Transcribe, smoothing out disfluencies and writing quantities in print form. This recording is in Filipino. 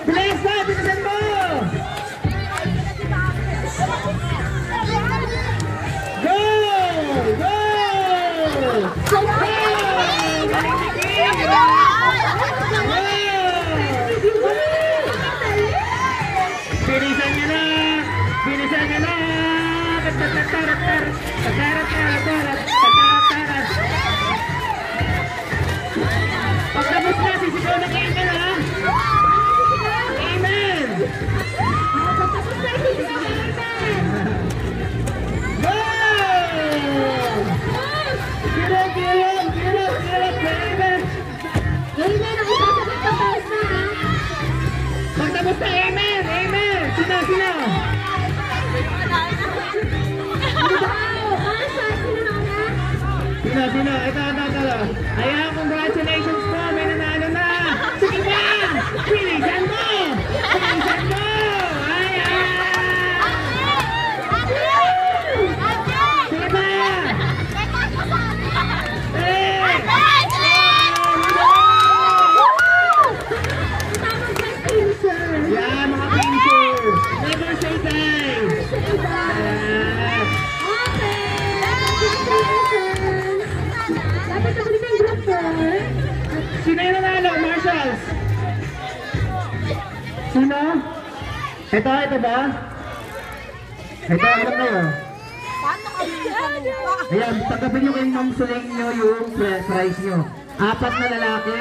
Bilis na, bilisan mo! Go! Go! Bilisan nyo na! Bilisan nyo na! Pagtapos na, sisigaw na kayo ka na! Amen! Pagtapos na, sisigaw na amen! Go! Kirog, kirog, kirog, kirog, amen! Amen! Ang isasagot ka tayo na, ha? Pagtapos na, amen! Amen! Sino, sino? Sino? Ito. Ayan, congratulations po! May nanalo na! Sige ba? Pilisan mo! Pilisan mo! Ayan! Sige ba? Yan, mga pinsers! Never say die! Sino yung nanalo, Marshals? Sino? Ito ba? Ito, alam kayo. Ayan, tanggapin nyo kayong mamsuling nyo yung prize nyo. 4 na lalaki,